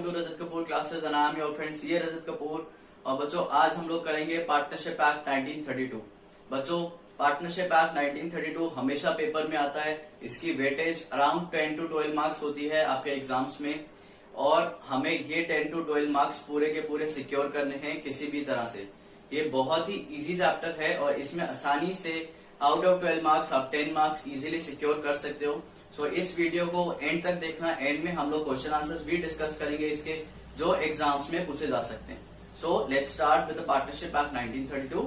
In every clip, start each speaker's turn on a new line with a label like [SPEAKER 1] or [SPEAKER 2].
[SPEAKER 1] Welcome to Rajat Kapoor classes and I am your friends, ये रजत कपूर। और बच्चों आज हम लोग करेंगे पार्टनरशिप एक्ट 1932। बच्चों पार्टनरशिप एक्ट 1932 हमेशा पेपर में आता है। इसकी वेटेज अराउंड 10 to 12 मार्क्स होती है आपके एग्जाम्स में, और हमें ये 10 to 12 मार्क्स पूरे के पूरे सिक्योर करने हैं किसी भी तरह से। ये बहुत ही इजी चैप्टर है और इसमें आसानी से आउट ऑफ 12 मार्क्स आप 10 मार्क्स इजीली सिक्योर कर सकते हो। सो इस वीडियो को एंड तक देखना। एंड में हम लोग क्वेश्चन आंसर्स भी डिस्कस करेंगे इसके, जो एग्जाम्स में पूछे जा सकते हैं। So let's start with the partnership act 1932।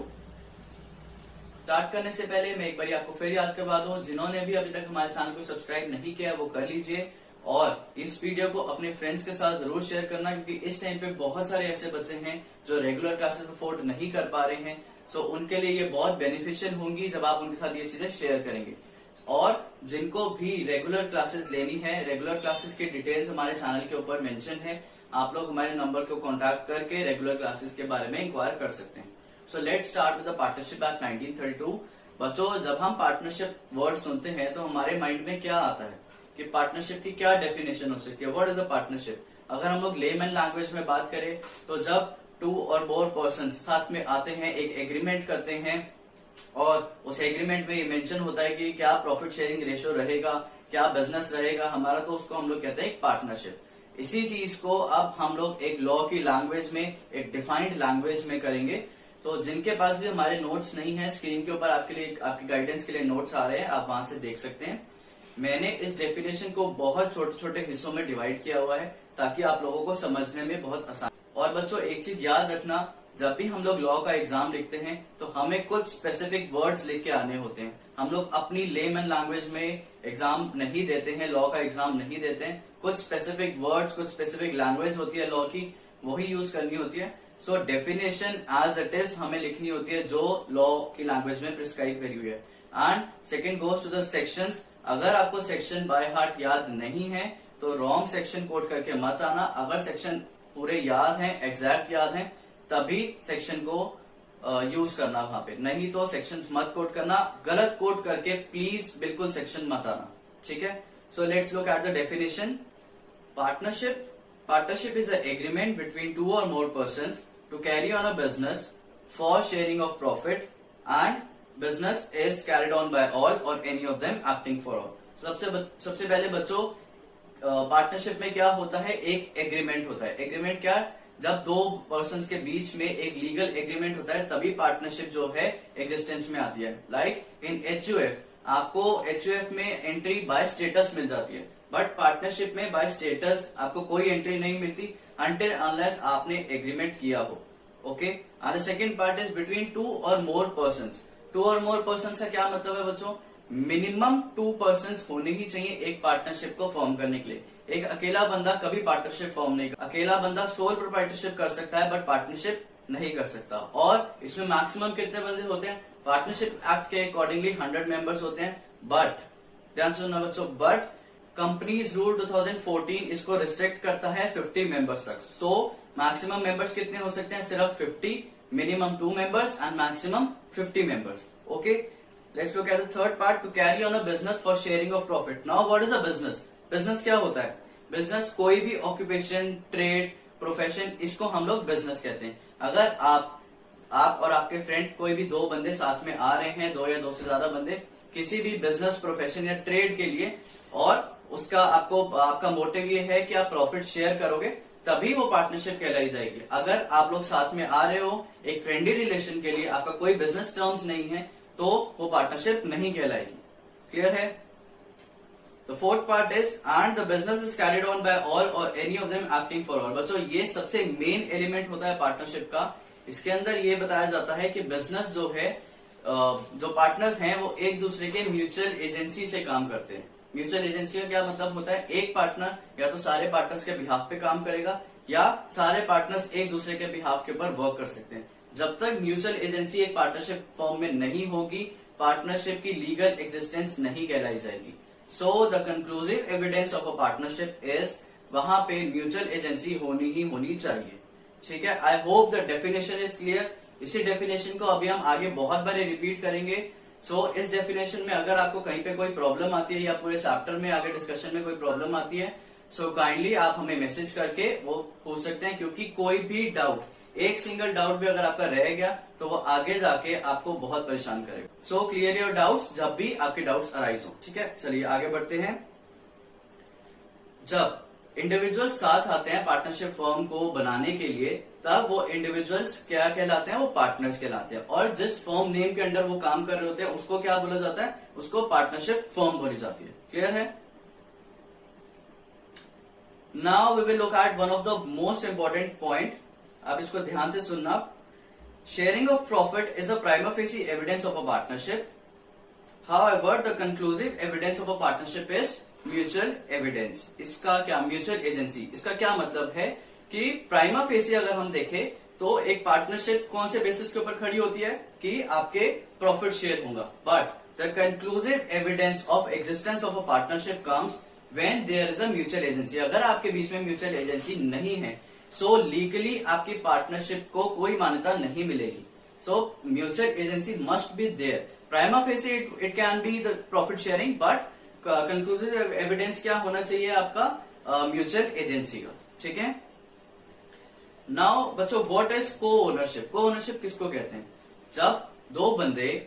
[SPEAKER 1] Start करने से पहले मैं एक बार आपको फिर याद करवा दूं, जिन्होंने भी अभी तक हमारे चैनल को सब्सक्राइब नहीं किया वो कर लीजिए, और इस वीडियो को अपने फ्रेंड्स के साथ जरूर शेयर करना, क्योंकि इस टाइम पे बहुत सारे ऐसे बच्चे हैं जो रेगुलर क्लासेस अफोर्ड नहीं कर पा रहे हैं। सो उनके लिए ये बहुत बेनिफिशियल होंगी जब आप उनके साथ ये चीजें शेयर करेंगे। और जिनको भी रेगुलर क्लासेस लेनी है, रेगुलर क्लासेस की डिटेल्स हमारे चैनल के ऊपर मेंशन है। आप लोग हमारे नंबर को कांटेक्ट करके रेगुलर क्लासेस के बारे में इंक्वायर कर सकते हैं। So let's start with the partnership act 1932। बच्चों जब हम पार्टनरशिप वर्ड सुनते हैं तो हमारे माइंड में क्या आता है कि पार्टनरशिप की क्या डेफिनेशन हो सकती है, व्हाट इज अ पार्टनरशिप। अगर हम लोग लेमैन लैंग्वेज में बात करें तो जब 2 और मोर पर्सन साथ में आते हैं, एक एग्रीमेंट करते हैं, और उस एग्रीमेंट में ये मेंशन होता है कि क्या प्रॉफिट शेयरिंग रेशियो रहेगा, क्या बिजनेस रहेगा हमारा, तो उसको हम लोग कहते हैं एक पार्टनरशिप। इसी चीज को अब हम लोग एक लॉ की लैंग्वेज में, एक डिफाइंड लैंग्वेज में करेंगे। तो जिनके पास भी हमारे नोट्स नहीं है, स्क्रीन के ऊपर आपके लिए, आपकी गाइडेंस के लिए नोट्स आ रहे हैं, आप वहां से देख सकते हैं। मैंने इस डेफिनेशन को बहुत छोटे छोटे हिस्सों में डिवाइड किया हुआ है ताकि आप लोगों को समझने में बहुत आसान। और बच्चों एक चीज याद रखना, जब भी हम लोग लॉ का एग्जाम लिखते हैं तो हमें कुछ स्पेसिफिक वर्ड्स लेके आने होते हैं। हम लोग अपनी लेमैन लैंग्वेज में एग्जाम नहीं देते हैं, लॉ का एग्जाम नहीं देते हैं। कुछ स्पेसिफिक वर्ड्स, कुछ स्पेसिफिक लैंग्वेज होती है लॉ की, वही यूज करनी होती है। So definition as it is हमें लिखनी होती है जो लॉ की लैंग्वेज में प्रिस्क्राइब करी हुई है। And second goes to the sections. अगर आपको सेक्शन बाय हार्ट याद नहीं है तो रॉन्ग सेक्शन कोड करके मत आना। अगर सेक्शन पूरे याद हैं, एग्जैक्ट याद हैं, तभी सेक्शन को यूज करना वहां पे, नहीं तो सेक्शन मत कोड करना। गलत कोड करके प्लीज बिल्कुल सेक्शन मत आना, ठीक है। So let's look at the definition. Partnership is a agreement between 2 or more persons to carry on a business for sharing of profit, and business is carried on by all or any of them acting for all। सबसे पहले बच्चों partnership में क्या होता है, एक agreement होता है। एग्रीमेंट क्या, जब 2 पर्सन्स के बीच में एक लीगल एग्रीमेंट होता है तभी पार्टनरशिप जो है एग्जिस्टेंस में आती है। लाइक इन HUF, आपको HUF में एंट्री बाय स्टेटस मिल जाती है, बट पार्टनरशिप में बाय स्टेटस आपको कोई एंट्री नहीं मिलती अनटिल अनलेस आपने एग्रीमेंट किया हो। Okay, and the second part is between 2 or more persons। 2 or more persons का क्या मतलब है बच्चों, मिनिमम 2 पर्सन्स होने ही चाहिए एक पार्टनरशिप को फॉर्म करने के लिए। एक अकेला बंदा कभी पार्टनरशिप फॉर्म नहीं कर, अकेला बंदा सोल प्रोप्राइटरशिप कर सकता है बट पार्टनरशिप नहीं कर सकता। और इसमें मैक्सिमम कितने बंदे होते हैं, पार्टनरशिप एक्ट के अकॉर्डिंगली 100 मेंबर्स होते हैं, बट ध्यान से सुनना बच्चों, बट कंपनीज रूल 2014 इसको रिस्ट्रिक्ट करता है 50 मेंबर्स तक। सो मैक्सिमम मेंबर्स कितने हो सकते हैं, सिर्फ 50, minimum 2 members and maximum 50 members. Okay, let's look at the third part, to carry on a business for sharing of profit। now what is a business? Business क्या होता है, business कोई भी ऑक्यूपेशन, ट्रेड, प्रोफेशन, इसको हम लोग business कहते हैं। अगर आप और आपके फ्रेंड कोई भी 2 बंदे साथ में आ रहे हैं, 2 या 2 से ज्यादा बंदे किसी भी बिजनेस, प्रोफेशन या ट्रेड के लिए, और उसका आपका मोटिव ये है कि आप प्रॉफिट शेयर करोगे, तभी वो पार्टनरशिप कहलाई जाएगी। अगर आप लोग साथ में आ रहे हो एक फ्रेंडली रिलेशन के लिए, आपका कोई बिजनेस टर्म्स नहीं है, तो वो पार्टनरशिप नहीं कहलाएगी। क्लियर है। The fourth part is and the business is carried on by all और any of them acting for all. बच्चों ये सबसे मेन एलिमेंट होता है पार्टनरशिप का। इसके अंदर ये बताया जाता है कि बिजनेस जो है, जो पार्टनर्स हैं वो एक दूसरे के म्यूचुअल एजेंसी से काम करते हैं। म्यूचुअल एजेंसी का क्या मतलब होता है, एक पार्टनर या तो सारे पार्टनर्स के बिहाफ पे काम करेगा, या सारे पार्टनर्स एक दूसरे के बिहाफ के ऊपर वर्क कर सकते हैं। जब तक म्यूचुअल एजेंसी एक पार्टनरशिप फॉर्म में नहीं होगी, पार्टनरशिप की लीगल एग्जिस्टेंस नहीं कहलाई जाएगी। So the conclusive evidence of a partnership is, वहां पे म्यूचुअल एजेंसी होनी ही होनी चाहिए। ठीक है, I hope the definition is clear. इसी डेफिनेशन को अभी हम आगे बहुत बार रिपीट करेंगे। सो इस डेफिनेशन में अगर आपको कहीं पे कोई प्रॉब्लम आती है या पूरे चैप्टर में आगे डिस्कशन में कोई प्रॉब्लम आती है, सो काइंडली आप हमें मैसेज करके वो पूछ सकते हैं, क्योंकि कोई भी डाउट, एक सिंगल डाउट भी अगर आपका रह गया तो वो आगे जाके आपको बहुत परेशान करेगा। सो क्लियर योर डाउट्स जब भी आपके डाउट्स अराइज हो। ठीक है, चलिए आगे बढ़ते हैं। जब इंडिविजुअल साथ आते हैं पार्टनरशिप फर्म को बनाने के लिए, तब वो इंडिविजुअल्स क्या कहलाते हैं? वो पार्टनर्स कहलाते हैं। और जिस फर्म नेम के अंडर वो काम कर रहे होते हैं उसको क्या बोला जाता है? उसको पार्टनरशिप फर्म बोली जाती है। क्लियर है? Now we will look at one of the most important point. आप इसको ध्यान से सुनना। Sharing of profit is a prima facie evidence of a partnership. However the conclusive evidence of a partnership is mutual evidence. इसका क्या? Mutual agency. इसका क्या मतलब है कि प्राइमा फेसी अगर हम देखें तो एक पार्टनरशिप कौन से बेसिस के ऊपर खड़ी होती है कि आपके प्रॉफिट शेयर होगा। But the conclusive evidence of existence of a partnership comes when there is a mutual agency. अगर आपके बीच में म्यूचुअल एजेंसी नहीं है, सो लीगली आपकी पार्टनरशिप को कोई मान्यता नहीं मिलेगी। So mutual agency must be there. Prima facie it can be the profit sharing, but conclusive evidence क्या होना चाहिए आपका? म्यूचुअल एजेंसी का। ठीक है। नाउ बच्चों, व्हाट इज को ओनरशिप? को ओनरशिप किसको कहते हैं? जब दो बंदे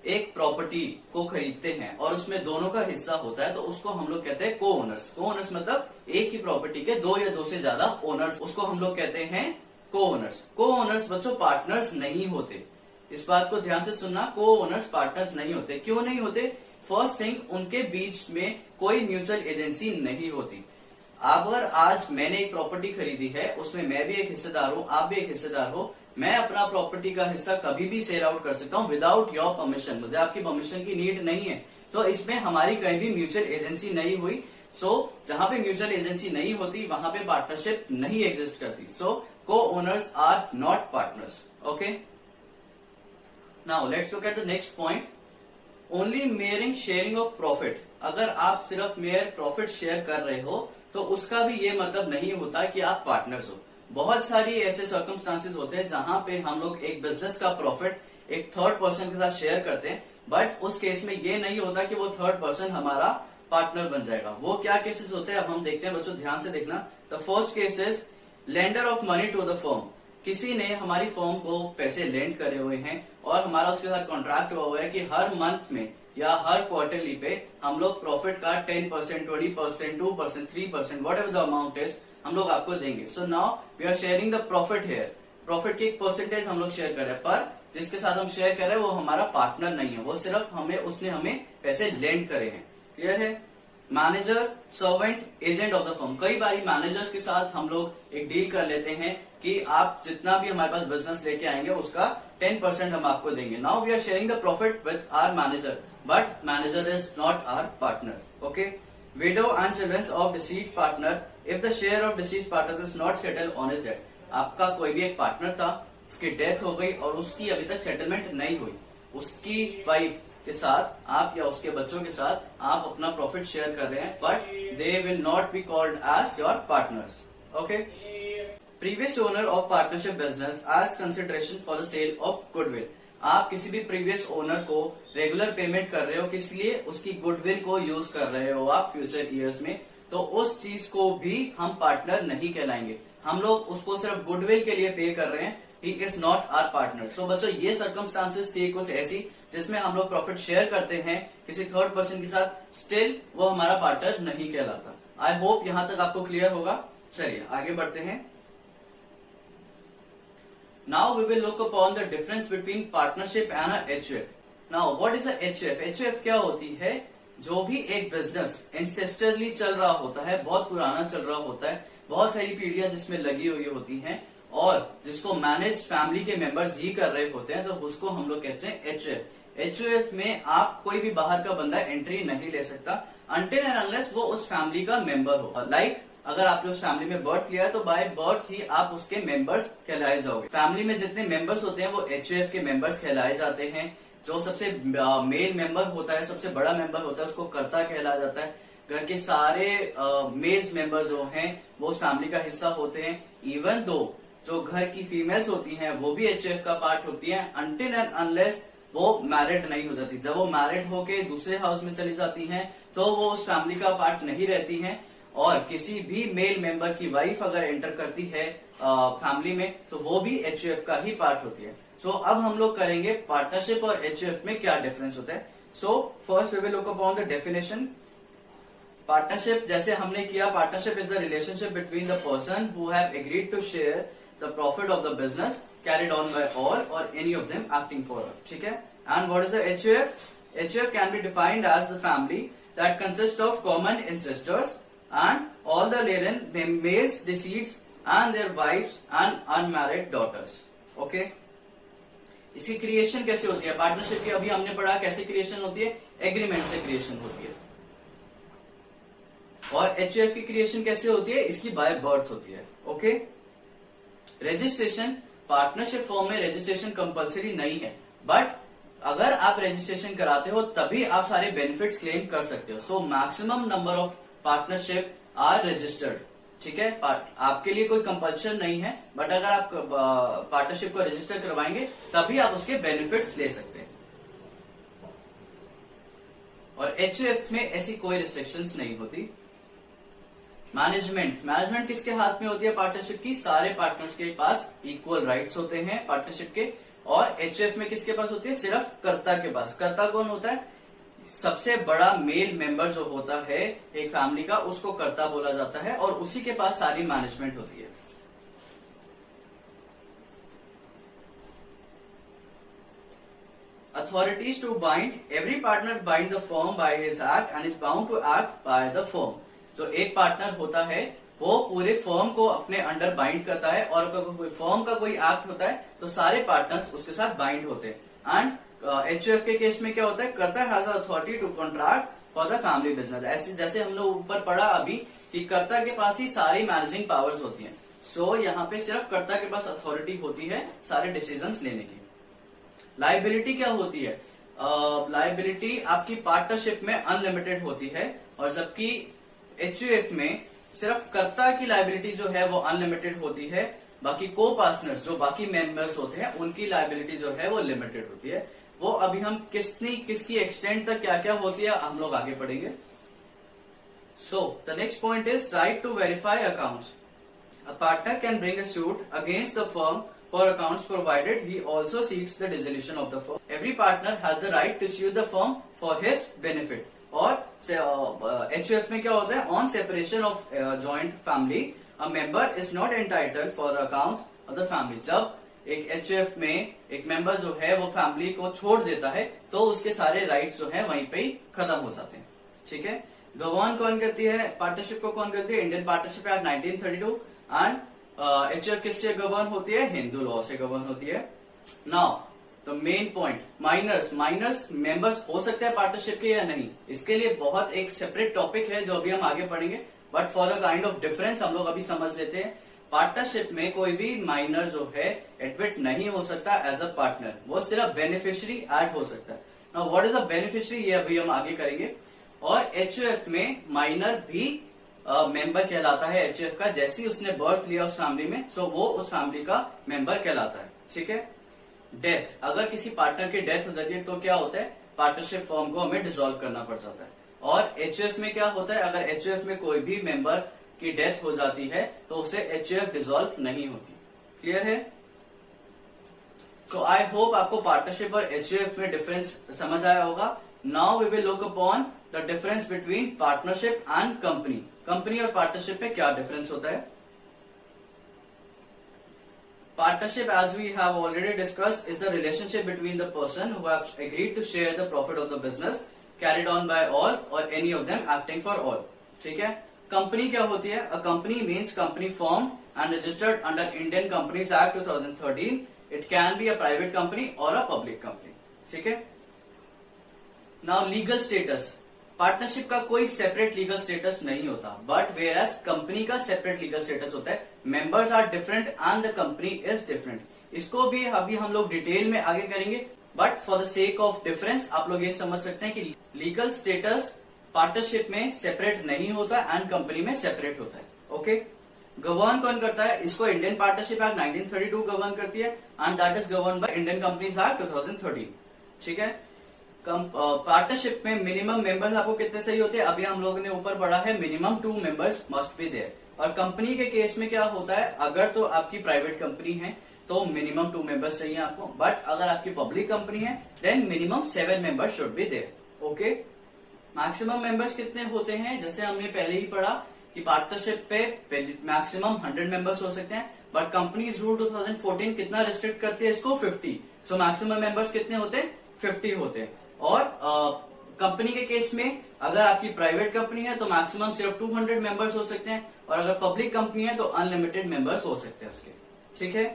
[SPEAKER 1] एक प्रॉपर्टी को खरीदते हैं और उसमें दोनों का हिस्सा होता है तो उसको हम लोग कहते हैं को ओनर्स। को ओनर्स मतलब एक ही प्रॉपर्टी के दो या दो से ज्यादा ओनर्स, उसको हम लोग कहते हैं को ओनर्स। को ओनर्स बच्चों पार्टनर्स नहीं होते। इस बात को ध्यान से सुनना, को ओनर्स पार्टनर्स नहीं होते। क्यों नहीं होते? फर्स्ट थिंग, उनके बीच में कोई म्यूचुअल एजेंसी नहीं होती। अगर आज मैंने एक प्रॉपर्टी खरीदी है, उसमें मैं भी एक हिस्सेदार हूं, आप भी एक हिस्सेदार हो, मैं अपना प्रॉपर्टी का हिस्सा कभी भी शेयर आउट कर सकता हूं विदाउट योर परमिशन। मुझे आपकी परमिशन की नीड नहीं है। तो इसमें हमारी कहीं भी म्यूचुअल एजेंसी नहीं हुई। सो जहां पे म्यूचुअल एजेंसी नहीं होती वहां पे पार्टनरशिप नहीं एग्जिस्ट करती। So co owners are not partners. Okay, now let's look at the next point. Only mere sharing of profit. अगर आप सिर्फ मेयर प्रॉफिट शेयर कर रहे हो तो उसका भी ये मतलब नहीं होता कि आप पार्टनर्स हो। बहुत सारी ऐसे सर्कमस्टांसेस होते हैं जहां पे हम लोग एक बिजनेस का प्रॉफिट एक थर्ड पर्सन के साथ शेयर करते हैं, बट उस केस में ये नहीं होता कि वो थर्ड पर्सन हमारा पार्टनर बन जाएगा। वो क्या केसेस होते हैं अब हम देखते हैं बच्चों, ध्यान से देखना। The first case is lender of money to the firm. किसी ने हमारी फर्म को पैसे लेंड करे हुए हैं और हमारा उसके साथ कॉन्ट्रैक्ट हुआ हुआ है कि हर मंथ में या हर क्वार्टरली पे हम लोग प्रॉफिट का 10%, 20%, 2%, 3%, whatever the amount is हम लोग आपको देंगे। So now we are sharing the profit here. Profit की एक परसेंटेज हम लोग शेयर कर रहे हैं, पर जिसके साथ हम शेयर कर रहे हैं वो हमारा पार्टनर नहीं है, वो सिर्फ उसने हमें पैसे लेंड करे हैं। क्लियर है? Manager, servant, agent of the firm. कई बार मैनेजर्स के साथ हम लोग एक डील कर लेते हैं कि आप जितना भी हमारे पास बिजनेस लेके आएंगे उसका 10% हम आपको देंगे। Now we are sharing the profit with our manager, but manager is not our partner. Okay. Widow and childrens of deceased partner, if the share of deceased partner is not settle on his death. आपका कोई भी एक partner था, उसकी death हो गई और उसकी अभी तक सेटलमेंट नहीं हुई, उसकी वाइफ के साथ आप या उसके बच्चों के साथ आप अपना प्रॉफिट शेयर कर रहे हैं, but they will not be called as your partners. Okay. Previous owner of partnership business as consideration for the sale of goodwill. आप किसी भी प्रीवियस ओनर को रेगुलर पेमेंट कर रहे हो, किस लिए? उसकी गुडविल को यूज कर रहे हो आप फ्यूचर ईयर्स में, तो उस चीज को भी हम पार्टनर नहीं कहलाएंगे। हम लोग उसको सिर्फ गुडविल के लिए पे कर रहे हैं, he is not our partner. So बच्चों, ये सर्कमस्टांसेस थी कुछ ऐसी जिसमें हम लोग प्रॉफिट शेयर करते हैं किसी थर्ड पर्सन के साथ, स्टिल वो हमारा पार्टनर नहीं कहलाता। आई होप यहां तक आपको क्लियर होगा। चलिए आगे बढ़ते हैं। Now we will look upon the difference between partnership and a HUF। Now what is a HUF? HUF क्या होती है? जो भी एक बिजनेस इंसेस्टरली चल रहा होता है, बहुत पुराना चल रहा होता है, बहुत सारी पीढ़ियां जिसमें लगी हुई होती हैं और जिसको मैनेज फैमिली के मेंबर्स ही कर रहे होते हैं, तो उसको हम लोग कहते हैं HUF। HUF में आप कोई भी बाहर का बंदा एंट्री नहीं ले सकता अनटिल एंड अनलेस वो उस फैमिली का मेंबर हो। लाइक अगर आपने उस फैमिली में बर्थ लिया है तो बाय बर्थ ही आप उसके मेंबर्स कहलाए जाओगे। फैमिली में जितने मेंबर्स होते हैं वो HUF के मेंबर्स कहलाए जाते हैं। जो सबसे मेल मेंबर होता है, सबसे बड़ा मेंबर होता है, उसको कर्ता कहलाया जाता है। घर के सारे मेल्स मेंबर्स जो हैं वो उस फैमिली का हिस्सा होते हैं। इवन दो जो घर की फीमेल्स होती हैं वो भी HUF का पार्ट होती है अनटिल एंड अनलेस वो मैरिड नहीं हो जाती। जब वो मैरिड होके दूसरे हाउस में चली जाती हैं तो वो उस फैमिली का पार्ट नहीं रहती हैं। और किसी भी मेल मेंबर की वाइफ अगर एंटर करती है फैमिली में तो वो भी एचयूएफ का ही पार्ट होती है। सो अब हम लोग करेंगे पार्टनरशिप और एचयूएफ में क्या डिफरेंस होता है। So first we will look upon the definition. Partnership जैसे हमने किया, partnership is the relationship between the person who have agreed to share the profit of the business carried on by all or any of them acting for all, ठीक है। And what is the HUF? HUF can be defined as the family that consists of common ancestors and all the living males deceased and their wives and unmarried daughters, okay। इसकी creation कैसे होती है partnership की? अभी हमने पढ़ा कैसे creation होती है, एग्रीमेंट से क्रिएशन होती है। और HUF की क्रिएशन कैसे होती है? इसकी बाय बर्थ होती है, ओके। रजिस्ट्रेशन, पार्टनरशिप फॉर्म में रजिस्ट्रेशन कंपलसरी नहीं है, बट अगर आप रजिस्ट्रेशन कराते हो तभी आप सारे बेनिफिट्स क्लेम कर सकते हो। So maximum number of partnership are registered, ठीक है। आपके लिए कोई कंपल्शन नहीं है, बट अगर आप पार्टनरशिप को रजिस्टर करवाएंगे तभी आप उसके बेनिफिट्स ले सकते हैं। और एचयूएफ में ऐसी कोई रिस्ट्रिक्शंस नहीं होती। मैनेजमेंट किसके हाथ में होती है पार्टनरशिप की? सारे पार्टनर्स के पास इक्वल राइट्स होते हैं पार्टनरशिप के। और एचयूएफ में किसके पास होती है? सिर्फ कर्ता के पास। कर्ता कौन होता है? सबसे बड़ा मेल मेंबर जो होता है एक फैमिली का, उसको कर्ता बोला जाता है और उसी के पास सारी मैनेजमेंट होती है। Authorities to bind, every partner bind the firm by his act and is bound to act by the firm। तो एक पार्टनर होता है वो पूरे फर्म को अपने अंडर बाइंड करता है, और अगर फर्म का कोई एक्ट होता है तो सारे पार्टनर्स उसके साथ बाइंड होते हैं। एंड एचयूएफ के केस में क्या होता है? Karta has authority to contract for the family business. ऐसे जैसे हम लोग ऊपर पढ़ा अभी कि कर्ता के पास ही सारी मैनेजिंग पावर्स होती हैं। सो यहाँ पे सिर्फ कर्ता के पास अथॉरिटी होती है सारे डिसीजंस लेने की। लायबिलिटी क्या होती है? लायबिलिटी आपकी पार्टनरशिप में अनलिमिटेड होती है, और जबकि एचयूएफ में सिर्फ कर्ता की लायबिलिटी जो है वो अनलिमिटेड होती है, बाकी को पार्टनर्स जो बाकी मेंबर्स होते हैं उनकी लायबिलिटी जो है वो लिमिटेड होती है। वो अभी हम किसकी एक्सटेंट तक क्या क्या होती है हम लोग आगे पढ़ेंगे। So the next point is right to verify accounts. A partner can bring a suit against the firm for accounts provided he also seeks the dissolution of the firm. Every partner has the right to sue the firm for his benefit। और HUF में क्या होता है? On separation of joint family a member is not entitled for the accounts of the family. जब एक HUF में एक member जो है वो फैमिली को छोड़ देता है तो उसके सारे राइट्स जो है वहीं पे ही खत्म हो जाते हैं, ठीक है। गवर्न कौन करती है पार्टनरशिप को? कौन करती है? Indian partnership act 1932। And HUF किससे गवर्न होती है? हिंदू लॉ से गवर्न होती है। Now the main point, minors members हो सकते हैं पार्टनरशिप के या नहीं, इसके लिए बहुत एक सेपरेट टॉपिक है जो अभी हम आगे पढ़ेंगे, but for the kind of difference हम लोग अभी समझ लेते हैं। पार्टनरशिप में कोई भी माइनर जो है एडमिट नहीं हो सकता एज अ पार्टनर, वो सिर्फ बेनिफिशियरी ऐड हो सकता है। Now what is a beneficiary, ये अभी हम आगे करेंगे। और एचयूएफ में माइनर भी मेंबर कहलाता है एचयूएफ का, जैसे ही उसने बर्थ लिया उस फैमिली में, सो वो उस फैमिली का मेंबर कहलाता है, ठीक है। डेथ, अगर किसी पार्टनर की डेथ हो जाती है तो क्या होता है? पार्टनरशिप फॉर्म को हमें डिसॉल्व करना पड़ जाता है। और एचयूएफ में क्या होता है? अगर एचयूएफ में कोई भी मेंबर की डेथ हो जाती है तो उसे एचयूएफ डिसॉल्व नहीं होती। क्लियर है? सो आई होप आपको पार्टनरशिप और एचयूएफ में डिफरेंस समझ आया होगा। Now we will look upon the difference between partnership and company. Company और पार्टनरशिप में क्या डिफरेंस होता है? Partnership, as we have already discussed, is the relationship between the person who have agreed to share the profit of the business carried on by all or any of them acting for all, ठीक है। Company क्या होती है? A company means company formed and registered under Indian Companies Act 2013. It can be a private company or a public company, ठीक है। Now legal status, partnership का कोई separate legal status नहीं होता, बट वेयर एज कंपनी का separate legal status होता है। Members are different and the company is different. इसको भी अभी हम लोग डिटेल में आगे करेंगे, but for the sake of difference आप लोग ये समझ सकते हैं कि लीगल स्टेटस पार्टनरशिप में सेपरेट नहीं होता एंड कंपनी में सेपरेट होता है, ओके। गवर्न कौन करता है? इसको इंडियन पार्टनरशिप एक्ट 1932 गवर्न करती है, and that is govern by Indian companies act 2013, ठीक है। पार्टनरशिप में मिनिमम मेंबर्स आपको कितने चाहिए होते हैं? अभी हम लोगों ने ऊपर पढ़ा है minimum 2 members must be there. और कंपनी के केस में क्या होता है, अगर तो आपकी प्राइवेट कंपनी है तो मिनिमम 2 मेंबर्स चाहिए आपको, बट अगर आपकी पब्लिक कंपनी है then minimum 7 members should be there. Okay, maximum members कितने होते हैं? जैसे हमने पहले ही पढ़ा कि पार्टनरशिप पे मैक्सिमम 100 मेंबर्स हो सकते हैं, बट कंपनीज रूल 2014 कितना रिस्ट्रिक्ट करती है इसको? 50। सो मैक्सिमम मेंबर्स कितने होते हैं? 50 होते हैं। और कंपनी के केस में अगर आपकी प्राइवेट कंपनी है तो मैक्सिमम सिर्फ 200 मेंबर्स हो सकते हैं, और अगर पब्लिक कंपनी है तो अनलिमिटेड मेंबर्स हो सकते हैं उसके। ठीक है।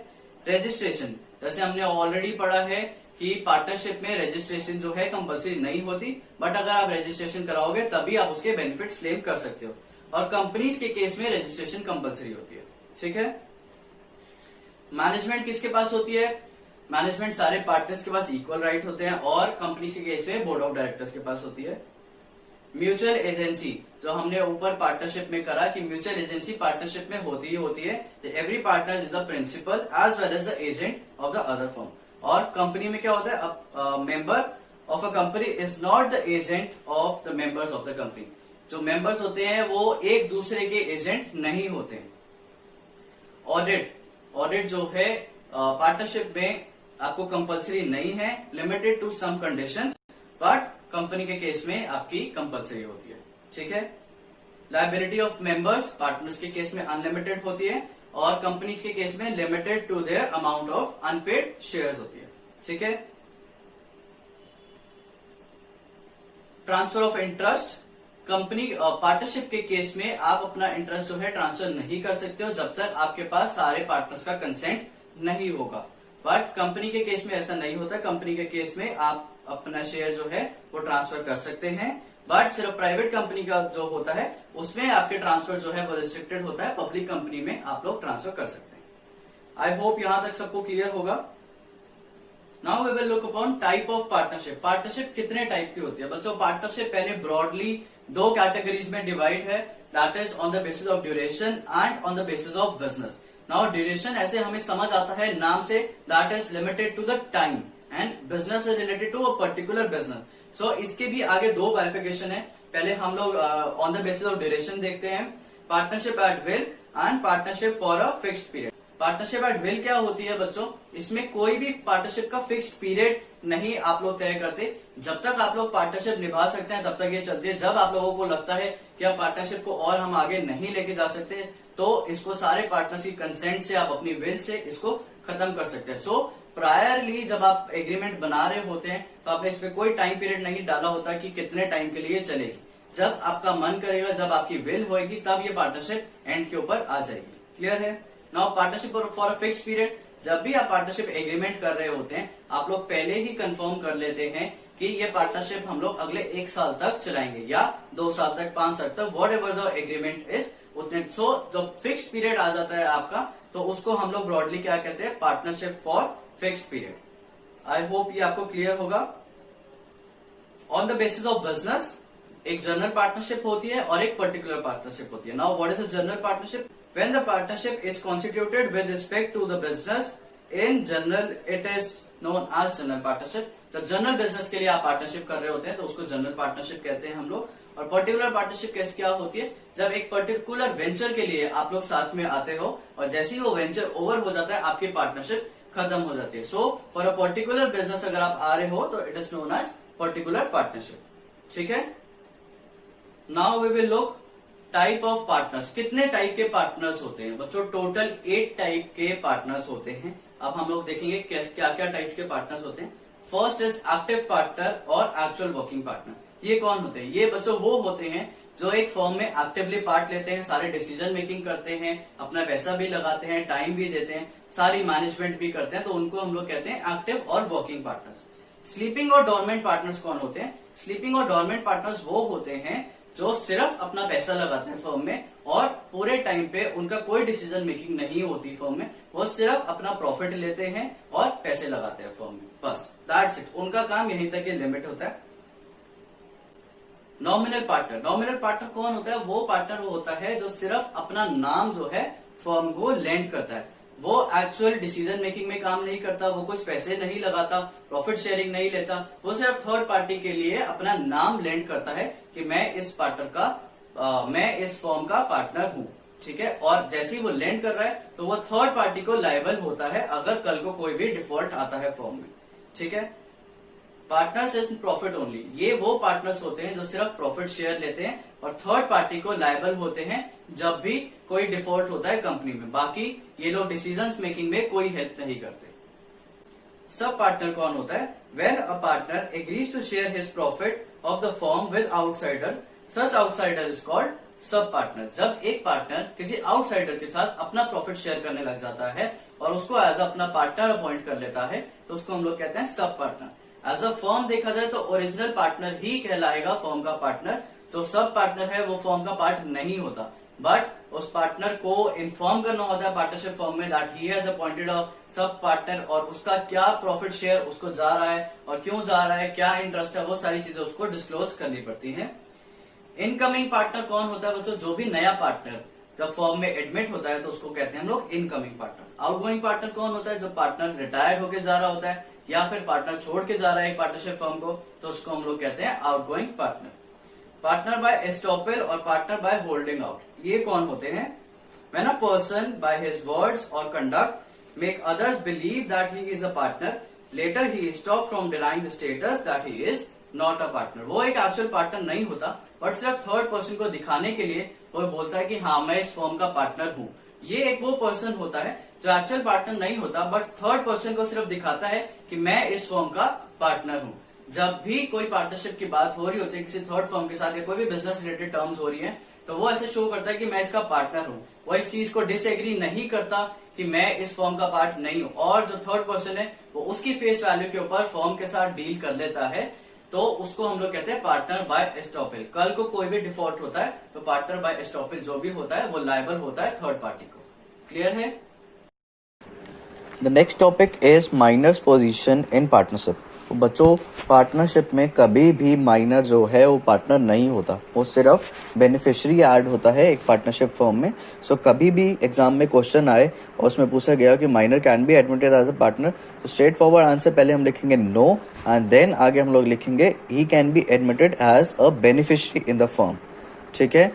[SPEAKER 1] रजिस्ट्रेशन, जैसे हमने ऑलरेडी पढ़ा है कि पार्टनरशिप में रजिस्ट्रेशन जो है कंपलसरी नहीं होती, बट अगर आप रजिस्ट्रेशन कराओगे तभी आप उसके बेनिफिट्स क्लेम कर सकते हो। और कंपनीज के केस में रजिस्ट्रेशन कंपलसरी होती है। ठीक है। मैनेजमेंट किसके पास होती है? मैनेजमेंट सारे पार्टनर्स के पास इक्वल राइट होते हैं, और कंपनी के केस में बोर्ड ऑफ डायरेक्टर्स के पास होती है। म्यूचुअल एजेंसी, जो हमने ऊपर पार्टनरशिप में करा कि म्यूचुअल एजेंसी पार्टनरशिप में होती ही होती है। Every partner is the principal as well as the agent of the other firm. और कंपनी में क्या होता है, member of a company is not the agent of the members of the company. जो मेंबर्स होते हैं वो एक दूसरे के एजेंट नहीं होते। ऑडिट जो है पार्टनरशिप में आपको कंपलसरी नहीं है, limited to some conditions, but company के केस में आपकी कंपलसरी होती है। ठीक है। लायबिलिटी ऑफ मेंबर्स पार्टनर्स के केस में अनलिमिटेड होती है, और कंपनीज के केस में limited to their amount of unpaid shares होती है। ठीक है। Transfer of interest, company partnership के केस में आप अपना इंटरेस्ट जो है ट्रांसफर नहीं कर सकते हो जब तक आपके पास सारे पार्टनर्स का कंसेंट नहीं होगा। बट कंपनी के केस में ऐसा नहीं होता। कंपनी के केस में आप अपना शेयर जो है वो ट्रांसफर कर सकते हैं, बट सिर्फ प्राइवेट कंपनी का जो होता है उसमें आपके ट्रांसफर जो है वो रिस्ट्रिक्टेड होता है। पब्लिक कंपनी में आप लोग ट्रांसफर कर सकते हैं। आई होप यहां तक सबको क्लियर होगा। Now we will look upon type of partnership. Partnership कितने टाइप की होती है बच्चों? पार्टनरशिप पहले ब्रॉडली 2 कैटेगरीज में डिवाइड है, that is on the basis of duration and on the basis of business. Now duration ऐसे हमें समझ आता है नाम से, that is limited to the time, and business is related to a particular business. So इसके भी आगे 2 बाइफिकेशन है। पहले हम लोग on the basis of duration देखते हैं, partnership at will and partnership for a fixed period. Partnership at will क्या होती है बच्चों? इसमें कोई भी पार्टनरशिप का फिक्स्ड पीरियड नहीं आप लोग तय करते। जब तक आप लोग पार्टनरशिप निभा सकते हैं तब तक ये चलती है। जब आप लोगों को लगता है कि अब पार्टनरशिप को और हम आगे नहीं लेके जा सकते, तो इसको सारे पार्टनर्स की कंसेंट से, आप अपनी विल से इसको खत्म कर सकते हैं। सो प्रायरली जब आप एग्रीमेंट बना रहे होते हैं तो आपने इस पे कोई टाइम पीरियड नहीं डाला होता कि कितने टाइम के लिए चलेगी। जब आपका मन करेगा, जब आपकी विल होगी, तब ये पार्टनरशिप एंड के ऊपर आ जाएगी। क्लियर है? Now partnership for a fixed period, जब भी आप पार्टनरशिप एग्रीमेंट कर रहे होते हैं आप लोग पहले ही कंफर्म कर लेते हैं कि ये पार्टनरशिप हम लोग अगले 1 साल तक चलाएंगे, या 2 साल तक, 5 साल तक, what ever the agreement is उतने। सो जब फिक्स्ड पीरियड आ जाता है आपका, तो उसको हम लोग ब्रॉडली क्या कहते हैं? Partnership for fixed period. I hope ये आपको क्लियर होगा। On the basis of business एक जनरल पार्टनरशिप होती है और एक पर्टिकुलर पार्टनरशिप होती है। Now what is a general partnership? When the partnership is constituted with respect to the business, in general it is known as general partnership. जब general business के लिए आप पार्टनरशिप कर रहे होते हैं तो उसको जनरल पार्टनरशिप कहते हैं हम लोग। और पर्टिकुलर पार्टनरशिप कैसे क्या होती है? जब एक पर्टिकुलर वेंचर के लिए आप लोग साथ में आते हो और जैसे ही वो वेंचर ओवर हो जाता है आपकी पार्टनरशिप खत्म हो जाती है। So for a particular business अगर आप आ रहे हो तो it is known as particular partnership. ठीक है। Now we will look type of partners. कितने टाइप के पार्टनर्स होते हैं बच्चों? टोटल 8 टाइप के पार्टनर्स होते हैं। अब हम लोग देखेंगे क्या क्या टाइप के पार्टनर्स होते हैं। फर्स्ट इज एक्टिव पार्टनर और एक्चुअल वर्किंग पार्टनर। ये कौन होते हैं? ये बच्चों वो होते हैं जो एक फर्म में एक्टिवली पार्ट लेते हैं, सारे डिसीजन मेकिंग करते हैं, अपना पैसा भी लगाते हैं, टाइम भी देते हैं, सारी मैनेजमेंट भी करते हैं, तो उनको हम लोग कहते हैं एक्टिव और वर्किंग पार्टनर्स। स्लीपिंग और डोरमेंट पार्टनर्स कौन होते हैं? स्लीपिंग और डोरमेंट पार्टनर्स वो होते हैं जो सिर्फ अपना पैसा लगाते हैं फर्म में और पूरे टाइम पे उनका कोई डिसीजन मेकिंग नहीं होती फर्म में। वो सिर्फ अपना प्रॉफिट लेते हैं और पैसे लगाते हैं फर्म में, बस दैट्स इट। उनका काम यहीं तक लिमिट होता है। Nominal partner. नॉमिनल पार्टनर कौन होता है? वो पार्टनर वो होता है जो सिर्फ अपना नाम जो है फर्म को लेंड करता है। वो एक्चुअल डिसीजन मेकिंग में काम नहीं करता, वो कुछ पैसे नहीं लगाता, प्रॉफिट शेयरिंग नहीं लेता, वो सिर्फ थर्ड पार्टी के लिए अपना नाम लेंड करता है कि मैं इस पार्टनर का मैं इस फर्म का पार्टनर हूँ, ठीक है। और जैसे ही वो लेंड कर रहा है तो वो थर्ड पार्टी को लायबल होता है अगर कल को कोई भी डिफॉल्ट आता है फर्म में, ठीक है। पार्टनर्स इन प्रॉफिट ओनली, ये वो पार्टनर्स होते हैं जो सिर्फ प्रॉफिट शेयर लेते हैं और थर्ड पार्टी को लायबल होते हैं जब भी कोई डिफॉल्ट होता है कंपनी में। बाकी ये लोग डिसीजंस मेकिंग में कोई हेल्प नहीं करते। सब पार्टनर कौन होता है? When a partner agrees to share his profit of the firm with outsider, such outsider is called sub partner. जब एक पार्टनर किसी आउटसाइडर के साथ अपना प्रॉफिट शेयर करने लग जाता है और उसको एज अपना पार्टनर अपॉइंट कर लेता है तो उसको हम लोग कहते हैं sub partner. As a firm देखा जाए तो ओरिजिनल पार्टनर ही कहलाएगा फर्म का पार्टनर, जो सब पार्टनर है वो फर्म का पार्ट नहीं होता, बट उस पार्टनर को इन्फॉर्म करना होता है पार्टनरशिप फर्म में that he has appointed a sub partner, और उसका क्या प्रॉफिट शेयर उसको जा रहा है और क्यों जा रहा है, क्या इंटरेस्ट है, वो सारी चीजें उसको डिस्क्लोज करनी पड़ती है। इनकमिंग पार्टनर कौन होता है बच्चों? जो भी नया पार्टनर जब फर्म में एडमिट होता है तो उसको कहते हैं हम लोग इनकमिंग पार्टनर। आउटगोइंग पार्टनर कौन होता है? जब पार्टनर रिटायर्ड होकर जा रहा होता है या फिर पार्टनर छोड़ के जा रहा है एक पार्टनरशिप फर्म को, तो उसको हम लोग कहते हैं outgoing partner. Partner by estoppel और पार्टनर बाय होल्डिंग आउट, ये कौन होते हैं? When a person by his words और conduct make others believe that he is a partner, later he stop from denying the status that he is not a partner. वो एक actual partner नहीं होता, but सिर्फ third person को दिखाने के लिए वो बोलता है कि हाँ मैं इस फर्म का पार्टनर हूँ। ये एक वो पर्सन होता है जो एक्चुअल पार्टनर नहीं होता, बट थर्ड पर्सन को सिर्फ दिखाता है कि मैं इस फर्म का पार्टनर हूँ। जब भी कोई पार्टनरशिप की बात हो रही होती है किसी थर्ड फर्म के साथ या कोई भी बिजनेस रिलेटेड टर्म्स हो रही है, तो वो ऐसे शो करता है कि मैं इसका पार्टनर हूँ। वो इस चीज को डिसएग्री नहीं करता कि मैं इस फर्म का पार्ट नहीं हूँ, और जो थर्ड पर्सन है वो उसकी फेस वैल्यू के ऊपर फर्म के साथ डील कर लेता है, तो उसको हम लोग कहते हैं पार्टनर बाय एस्टॉपेल। कल को कोई भी डिफॉल्ट होता है तो पार्टनर बाय एस्टॉपेल जो भी होता है वो लायबल होता है थर्ड पार्टी को। क्लियर है?
[SPEAKER 2] The next topic is minors position in partnership. तो बच्चों, पार्टनरशिप में कभी भी माइनर जो है वो पार्टनर नहीं होता, वो सिर्फ बेनिफिशियरी ऐड होता है एक पार्टनरशिप फर्म में। सो कभी भी एग्जाम में क्वेश्चन आए और उसमें पूछा गया कि minor can be admitted as a partner, तो स्ट्रेट फॉरवर्ड आंसर पहले हम लिखेंगे नो, एंड देन आगे हम लोग लिखेंगे he can be admitted as a beneficiary in the firm. ठीक है,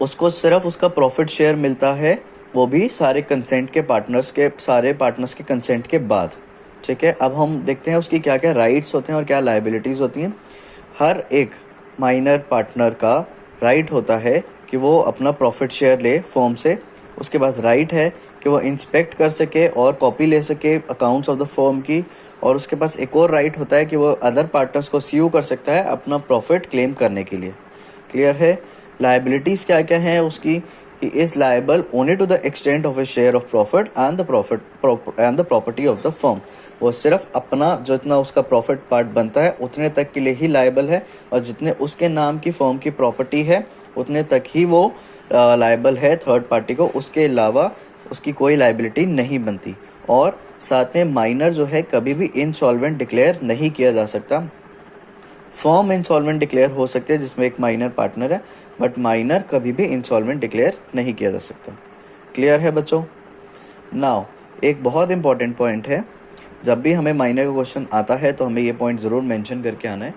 [SPEAKER 2] उसको सिर्फ उसका प्रॉफिट शेयर मिलता है, वो भी सारे कंसेंट के सारे पार्टनर्स के कंसेंट के बाद। ठीक है, अब हम देखते हैं उसकी क्या क्या राइट्स होते हैं और क्या लायबिलिटीज होती हैं। हर एक माइनर पार्टनर का राइट होता है कि वो अपना प्रॉफिट शेयर ले फर्म से, उसके पास राइट है कि वो इंस्पेक्ट कर सके और कॉपी ले सके अकाउंट्स ऑफ द फर्म की, और उसके पास एक और राइट होता है कि वो अदर पार्टनर्स को स्यू कर सकता है अपना प्रॉफिट क्लेम करने के लिए। क्लियर है? लायबिलिटीज क्या क्या है उसकी? He is liable only to the extent of his share of profit and the property of the firm. वो सिर्फ अपना जितना उसका प्रॉफिट पार्ट बनता है उतने तक के लिए ही लायबल है, और जितने उसके नाम की फर्म की प्रॉपर्टी है उतने तक ही वो लायबल है थर्ड पार्टी को, उसके अलावा उसकी कोई लायबिलिटी नहीं बनती। और साथ में माइनर जो है कभी भी इंसॉल्वेंट डिक्लेयर नहीं किया जा सकता। फर्म इंसॉल्वेंट डिक्लेयर हो सकती है जिसमें एक माइनर पार्टनर है, बट माइनर कभी भी इंसॉल्वेंट डिक्लेयर नहीं किया जा सकता। क्लियर है बच्चों? नाउ एक बहुत इंपॉर्टेंट पॉइंट है, जब भी हमें माइनर का क्वेश्चन आता है तो हमें ये पॉइंट ज़रूर मेंशन करके आना है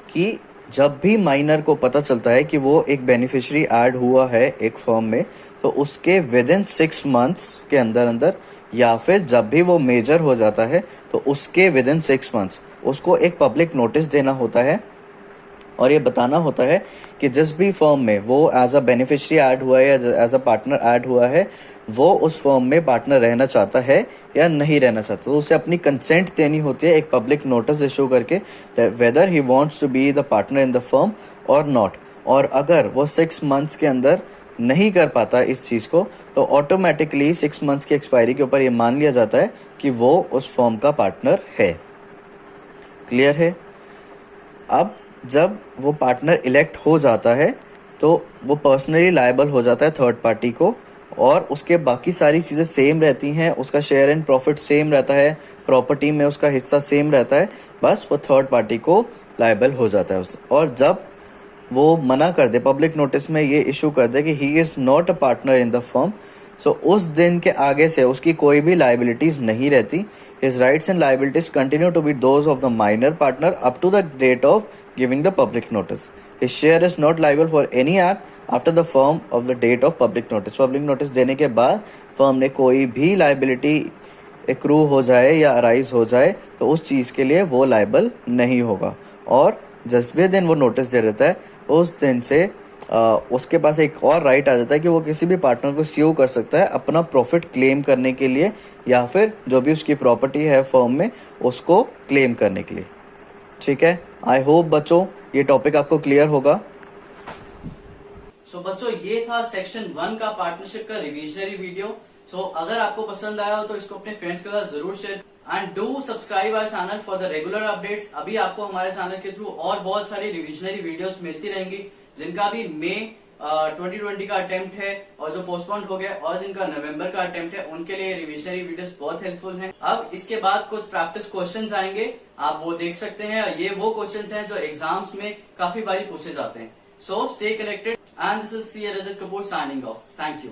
[SPEAKER 2] कि जब भी माइनर को पता चलता है कि वो एक बेनिफिशियरी ऐड हुआ है एक फर्म में, तो उसके विद इन 6 months के अंदर अंदर, या फिर जब भी वो मेजर हो जाता है तो उसके विद इन 6 months उसको एक पब्लिक नोटिस देना होता है और ये बताना होता है कि जिस भी फर्म में वो एज अ बेनिफिशियरी ऐड हुआ है या एज अ पार्टनर ऐड हुआ है, वो उस फर्म में पार्टनर रहना चाहता है या नहीं रहना चाहता। तो उसे अपनी कंसेंट देनी होती है एक पब्लिक नोटिस इशू करके, whether he wants to be the partner in the firm और नॉट। और अगर वो 6 months के अंदर नहीं कर पाता इस चीज़ को, तो ऑटोमेटिकली 6 months की एक्सपायरी के ऊपर ये मान लिया जाता है कि वो उस फर्म का पार्टनर है। क्लियर है? अब जब वो पार्टनर इलेक्ट हो जाता है तो वो पर्सनली लायबल हो जाता है थर्ड पार्टी को, और उसके बाकी सारी चीज़ें सेम रहती हैं, उसका शेयर एंड प्रॉफिट सेम रहता है, प्रॉपर्टी में उसका हिस्सा सेम रहता है, बस वो थर्ड पार्टी को लायबल हो जाता है उससे। और जब वो मना कर दे, पब्लिक नोटिस में ये इशू कर दे कि he is not a partner in the firm, so उस दिन के आगे से उसकी कोई भी लाइबिलिटीज नहीं रहती. His rights and liabilities continue to be those of the minor partner up to the date of giving the public notice. His share is not liable for any act after the firm of the date of public notice. Public notice देने के बाद firm ने कोई भी liability accrue हो जाए या arise हो जाए तो उस चीज के लिए वो लाइबल नहीं होगा. और जिस भी दिन वो नोटिस दे देता है उस दिन से उसके पास एक और राइट आ जाता है कि वो किसी भी पार्टनर को स्यू कर सकता है अपना प्रॉफिट क्लेम करने के लिए या फिर जो भी उसकी प्रॉपर्टी है फर्म में उसको क्लेम करने के लिए. ठीक है, आई होप बच्चों ये टॉपिक आपको क्लियर होगा.
[SPEAKER 1] सो बच्चों ये था सेक्शन 1 का पार्टनरशिप का रिविजनरी वीडियो. सो अगर आपको पसंद आया हो तो इसको अपने फ्रेंड्स के साथ जरूर share and do subscribe our channel for the regular updates. अभी आपको हमारे चैनल के थ्रू और बहुत सारी रिविजनरी वीडियोस मिलती रहेंगी जिनका भी मई 2020 का अटेम्प्ट है और जो पोस्टपोन हो गया और जिनका नवंबर का अटेम्प्ट है उनके लिए रिविजनरी वीडियोस बहुत हेल्पफुल हैं. अब इसके बाद कुछ प्रैक्टिस क्वेश्चंस आएंगे, आप वो देख सकते हैं. ये वो क्वेश्चंस हैं जो एग्जाम्स में काफी बारी पूछे जाते हैं. So stay connected and this is सी Rajat Kapoor signing off. Thank you.